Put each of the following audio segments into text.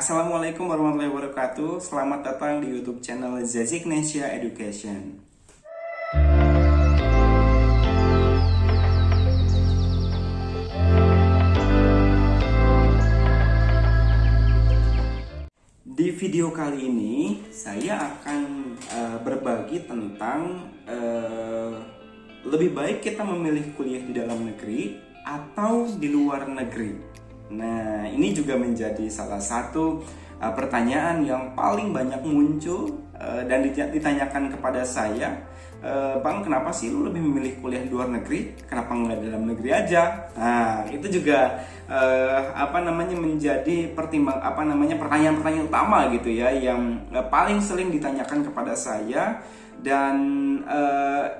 Assalamualaikum warahmatullahi wabarakatuh. Selamat datang di YouTube channel Zazignesia Education. Di video kali ini saya akan berbagi tentang lebih baik kita memilih kuliah di dalam negeri atau di luar negeri. Nah, ini juga menjadi salah satu pertanyaan yang paling banyak muncul dan ditanyakan kepada saya. Bang, kenapa sih lu lebih memilih kuliah di luar negeri? Kenapa nggak di dalam negeri aja? Nah, itu juga menjadi pertanyaan-pertanyaan utama gitu ya, yang paling sering ditanyakan kepada saya. Dan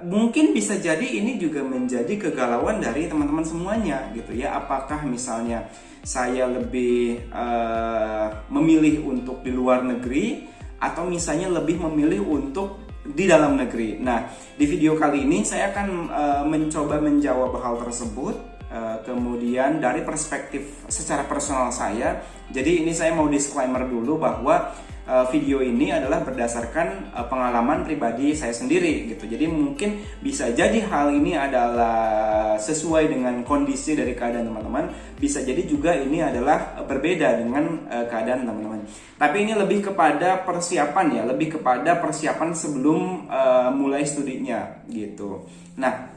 mungkin bisa jadi ini juga menjadi kegalauan dari teman-teman semuanya gitu ya. Apakah misalnya saya lebih memilih untuk di luar negeri atau misalnya lebih memilih untuk di dalam negeri. Nah, di video kali ini saya akan mencoba menjawab hal tersebut, kemudian dari perspektif secara personal saya. Jadi ini saya mau disclaimer dulu bahwa video ini adalah berdasarkan pengalaman pribadi saya sendiri gitu. Jadi mungkin bisa jadi hal ini adalah sesuai dengan kondisi dari keadaan teman-teman, bisa jadi juga ini adalah berbeda dengan keadaan teman-teman. Tapi ini lebih kepada persiapan ya, lebih kepada persiapan sebelum mulai studinya gitu. Nah,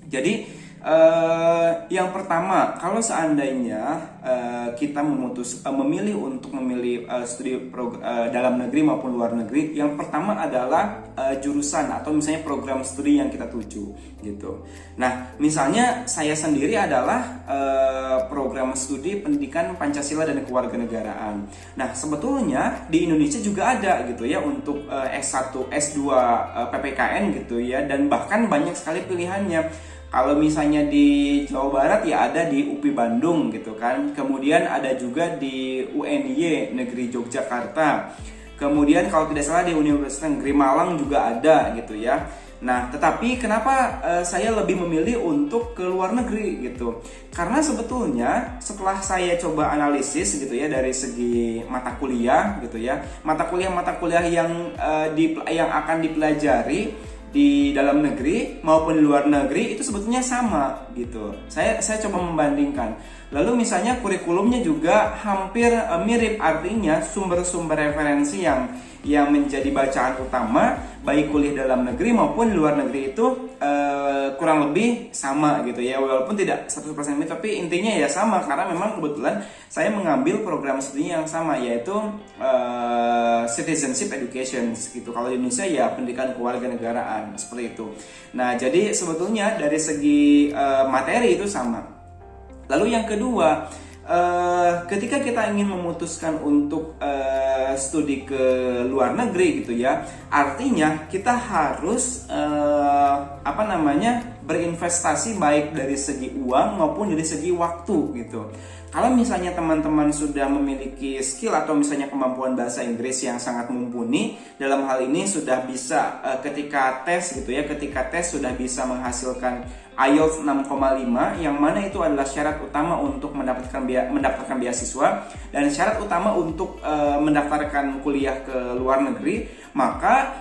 jadi yang pertama, kalau seandainya kita memilih untuk memilih studi dalam negeri maupun luar negeri, yang pertama adalah jurusan atau misalnya program studi yang kita tuju gitu. Nah, misalnya saya sendiri adalah program studi pendidikan Pancasila dan Kewarganegaraan. Nah, sebetulnya di Indonesia juga ada gitu ya untuk S1, S2 PPKN gitu ya, dan bahkan banyak sekali pilihannya. Kalau misalnya di Jawa Barat ya ada di UPI Bandung gitu kan. Kemudian ada juga di UNY Negeri Yogyakarta. Kemudian kalau tidak salah di Universitas Negeri Malang juga ada gitu ya. Nah, tetapi kenapa saya lebih memilih untuk ke luar negeri gitu? Karena sebetulnya setelah saya coba analisis gitu ya dari segi mata kuliah gitu ya, mata kuliah yang akan dipelajari di dalam negeri maupun di luar negeri itu sebetulnya sama gitu. Saya coba membandingkan. Lalu misalnya kurikulumnya juga hampir mirip, artinya sumber-sumber referensi yang menjadi bacaan utama baik kuliah dalam negeri maupun di luar negeri itu kurang lebih sama gitu ya. Walaupun tidak 100% mirip, tapi intinya ya sama karena memang kebetulan saya mengambil program studinya yang sama, yaitu citizenship education gitu. Kalau di Indonesia ya pendidikan kewarganegaraan seperti itu. Nah, jadi sebetulnya dari segi materi itu sama. Lalu yang kedua, ketika kita ingin memutuskan untuk studi ke luar negeri gitu ya, artinya kita harus berinvestasi baik dari segi uang maupun dari segi waktu gitu. Kalau misalnya teman-teman sudah memiliki skill atau misalnya kemampuan bahasa Inggris yang sangat mumpuni, dalam hal ini sudah bisa ketika tes sudah bisa menghasilkan IELTS 6,5, yang mana itu adalah syarat utama untuk mendapatkan beasiswa dan syarat utama untuk mendaftarkan kuliah ke luar negeri, maka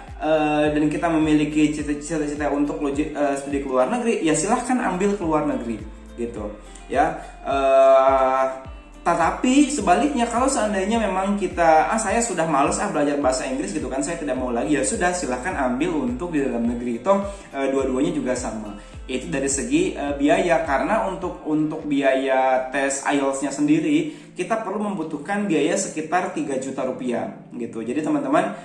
dan kita memiliki cita-cita untuk studi ke luar negeri, ya silahkan ambil ke luar negeri gitu ya. Tetapi sebaliknya, kalau seandainya memang saya sudah males belajar bahasa Inggris gitu kan, saya tidak mau lagi, ya sudah silahkan ambil untuk di dalam negeri. Itu dua-duanya juga sama. Itu dari segi biaya, karena untuk biaya tes IELTS-nya sendiri kita perlu membutuhkan biaya sekitar 3 juta rupiah gitu. Jadi teman-teman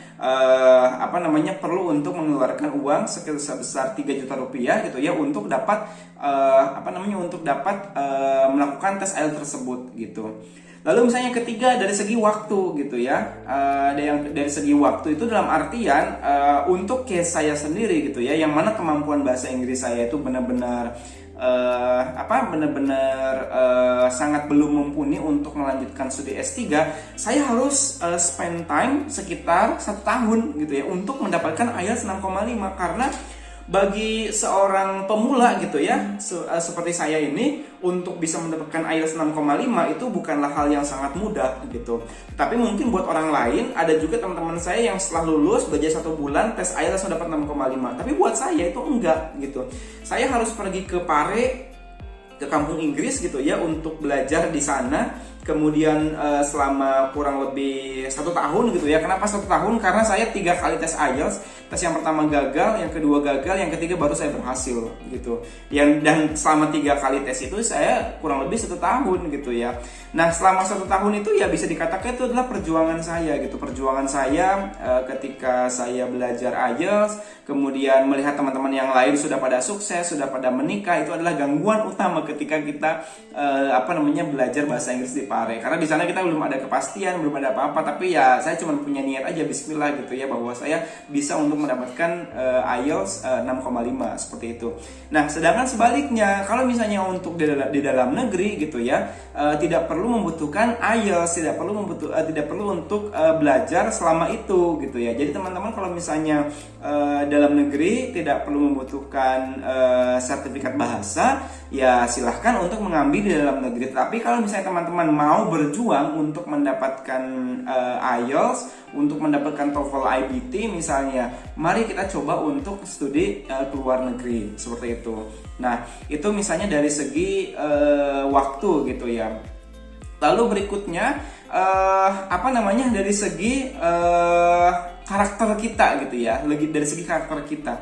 perlu untuk mengeluarkan uang sebesar 3 juta rupiah gitu ya untuk dapat melakukan tes IELTS tersebut gitu. Lalu misalnya ketiga, dari segi waktu gitu ya. Dari segi waktu itu dalam artian untuk case saya sendiri gitu ya, yang mana kemampuan bahasa Inggris saya itu benar-benar sangat belum mumpuni untuk melanjutkan studi S3, saya harus spend time sekitar 1 tahun gitu ya untuk mendapatkan IELTS 6,5, karena bagi seorang pemula gitu ya, seperti saya ini, untuk bisa mendapatkan IELTS 6,5 itu bukanlah hal yang sangat mudah gitu. Tapi mungkin buat orang lain, ada juga teman-teman saya yang setelah lulus belajar 1 bulan tes IELTS dapat 6,5. Tapi buat saya itu enggak gitu. Saya harus pergi ke Pare, ke kampung Inggris gitu ya, untuk belajar di sana. Kemudian selama kurang lebih 1 tahun gitu ya. Kenapa 1 tahun? Karena saya 3 kali tes IELTS. Tes yang pertama gagal, yang kedua gagal, yang ketiga baru saya berhasil gitu. Dan selama 3 kali tes itu saya kurang lebih 1 tahun gitu ya. Nah, selama 1 tahun itu ya bisa dikatakan itu adalah perjuangan saya gitu. Perjuangan saya ketika saya belajar IELTS, kemudian melihat teman-teman yang lain sudah pada sukses, sudah pada menikah, itu adalah gangguan utama ketika kita belajar bahasa Inggris di Pare. Karena di sana kita belum ada kepastian, belum ada apa-apa, tapi ya saya cuma punya niat aja, bismillah gitu ya, bahwa saya bisa untuk mendapatkan IELTS 6,5 seperti itu. Nah, sedangkan sebaliknya kalau misalnya untuk di dalam negeri gitu ya, tidak perlu membutuhkan IELTS, tidak perlu untuk belajar selama itu gitu ya. Jadi teman-teman kalau misalnya dalam negeri tidak perlu membutuhkan sertifikat bahasa, ya silahkan untuk mengambil di dalam negeri. Tapi kalau misalnya teman-teman mau berjuang untuk mendapatkan IELTS, untuk mendapatkan TOEFL IBT misalnya, mari kita coba untuk studi ke luar negeri seperti itu. Nah, itu misalnya dari segi waktu gitu ya. Lalu berikutnya dari segi karakter kita gitu ya. Dari segi karakter kita,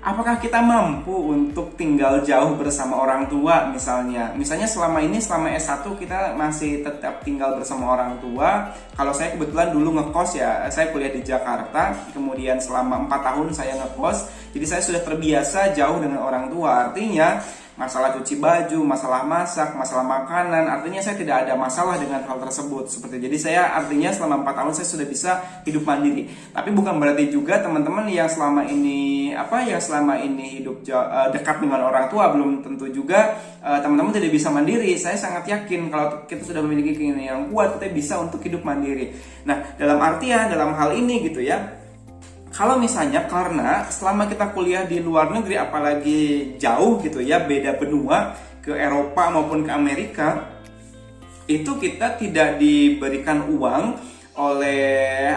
apakah kita mampu untuk tinggal jauh bersama orang tua misalnya selama S1 kita masih tetap tinggal bersama orang tua. Kalau saya kebetulan dulu ngekos ya, saya kuliah di Jakarta, kemudian selama 4 tahun saya ngekos, jadi saya sudah terbiasa jauh dengan orang tua. Artinya masalah cuci baju, masalah masak, masalah makanan, artinya saya tidak ada masalah dengan hal tersebut. Jadi saya artinya selama 4 tahun saya sudah bisa hidup mandiri. Tapi bukan berarti juga teman-teman yang selama ini hidup dekat dengan orang tua belum tentu juga teman-teman tidak bisa mandiri. Saya sangat yakin kalau kita sudah memiliki keinginan yang kuat, kita bisa untuk hidup mandiri. Nah, dalam hal ini gitu ya, kalau misalnya karena selama kita kuliah di luar negeri, apalagi jauh gitu ya, beda benua, ke Eropa maupun ke Amerika, itu kita tidak diberikan uang oleh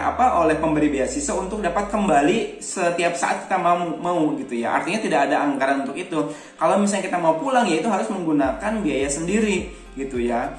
pemberi beasiswa untuk dapat kembali setiap saat kita mau gitu ya. Artinya tidak ada anggaran untuk itu. Kalau misalnya kita mau pulang, ya itu harus menggunakan biaya sendiri gitu ya.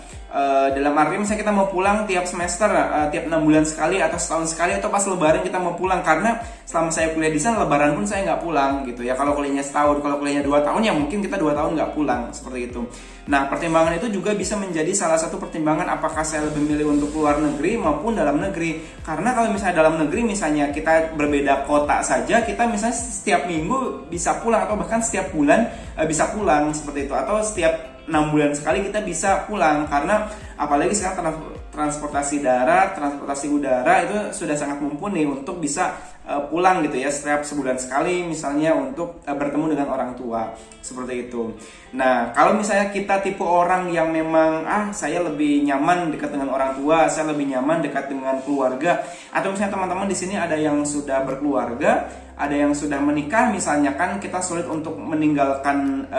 Dalam arti misalnya kita mau pulang tiap semester, tiap 6 bulan sekali atau setahun sekali, atau pas lebaran kita mau pulang. Karena selama saya kuliah di sana, lebaran pun saya nggak pulang gitu ya. Kalau kuliahnya setahun, kalau kuliahnya 2 tahun, ya mungkin kita 2 tahun nggak pulang seperti itu. Nah, pertimbangan itu juga bisa menjadi salah satu pertimbangan apakah saya lebih milih untuk luar negeri maupun dalam negeri. Karena kalau misalnya dalam negeri, misalnya kita berbeda kota saja, kita misalnya setiap minggu bisa pulang, atau bahkan setiap bulan bisa pulang seperti itu, atau setiap 6 bulan sekali kita bisa pulang. Karena apalagi sekarang transportasi darat, transportasi udara itu sudah sangat mumpuni untuk bisa pulang gitu ya, setiap sebulan sekali misalnya, untuk bertemu dengan orang tua seperti itu. Nah, kalau misalnya kita tipe orang yang memang saya lebih nyaman dekat dengan orang tua, saya lebih nyaman dekat dengan keluarga, atau misalnya teman-teman di sini ada yang sudah berkeluarga, ada yang sudah menikah misalnya, kan kita sulit untuk meninggalkan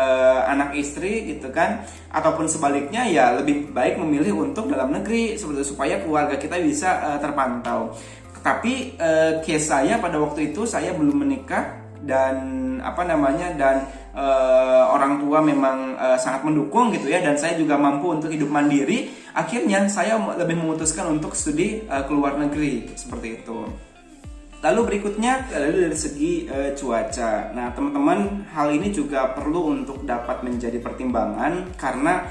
anak istri gitu kan, ataupun sebaliknya, ya lebih baik memilih untuk dalam negeri seperti supaya keluarga kita bisa terpantau. Tapi case saya pada waktu itu, saya belum menikah dan orang tua memang sangat mendukung gitu ya, dan saya juga mampu untuk hidup mandiri. Akhirnya saya lebih memutuskan untuk studi ke luar negeri seperti itu. Lalu berikutnya dari segi cuaca. Nah, teman-teman, hal ini juga perlu untuk dapat menjadi pertimbangan, karena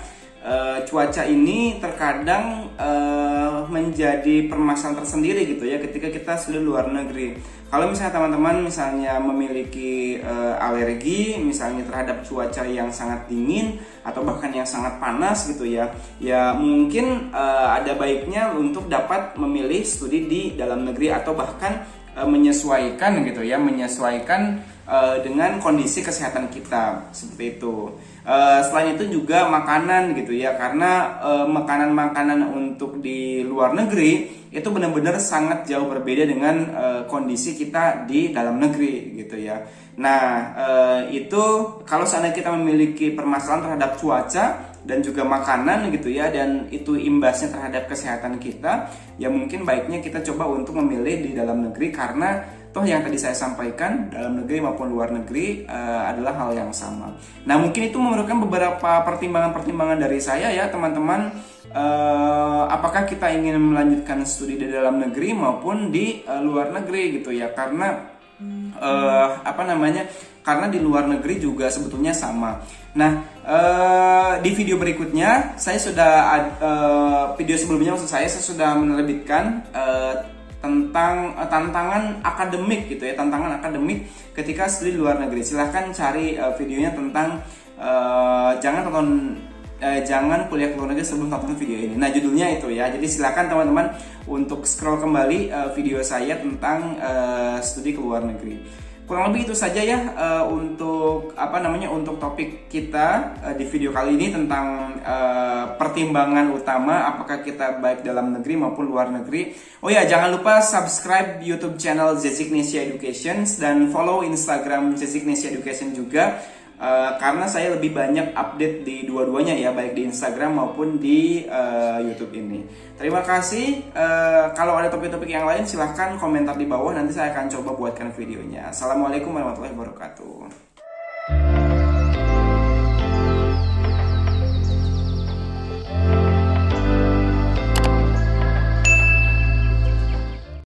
cuaca ini terkadang menjadi permasalahan tersendiri gitu ya ketika kita sudah luar negeri. Kalau misalnya teman-teman memiliki alergi misalnya terhadap cuaca yang sangat dingin atau bahkan yang sangat panas gitu ya, ya mungkin ada baiknya untuk dapat memilih studi di dalam negeri, atau bahkan menyesuaikan dengan kondisi kesehatan kita seperti itu. Selain itu juga makanan gitu ya, karena makanan-makanan untuk di luar negeri itu benar-benar sangat jauh berbeda dengan kondisi kita di dalam negeri gitu ya. Nah, itu kalau seandainya kita memiliki permasalahan terhadap cuaca dan juga makanan gitu ya, dan itu imbasnya terhadap kesehatan kita, ya mungkin baiknya kita coba untuk memilih di dalam negeri, karena toh yang tadi saya sampaikan, dalam negeri maupun luar negeri adalah hal yang sama. Nah, mungkin itu memerlukan beberapa pertimbangan-pertimbangan dari saya ya teman-teman. Apakah kita ingin melanjutkan studi di dalam negeri maupun di luar negeri gitu ya, karena karena di luar negeri juga sebetulnya sama. Nah, di video berikutnya saya sudah video sebelumnya maksud saya sudah menerbitkan tentang tantangan akademik gitu ya, tantangan akademik ketika studi di luar negeri. Silahkan cari videonya tentang jangan kuliah ke luar negeri sebelum tonton video ini. Nah, judulnya itu ya. Jadi silakan teman-teman untuk scroll kembali video saya tentang studi ke luar negeri. Kurang lebih itu saja ya untuk untuk topik kita di video kali ini tentang pertimbangan utama apakah kita baik dalam negeri maupun luar negeri. Oh ya, jangan lupa subscribe YouTube channel Zeziknesia Education dan follow Instagram Zeziknesia Education juga. Karena saya lebih banyak update di dua-duanya ya, baik di Instagram maupun di YouTube ini. Terima kasih. Kalau ada topik-topik yang lain silahkan komentar di bawah, nanti saya akan coba buatkan videonya. Assalamualaikum warahmatullahi wabarakatuh.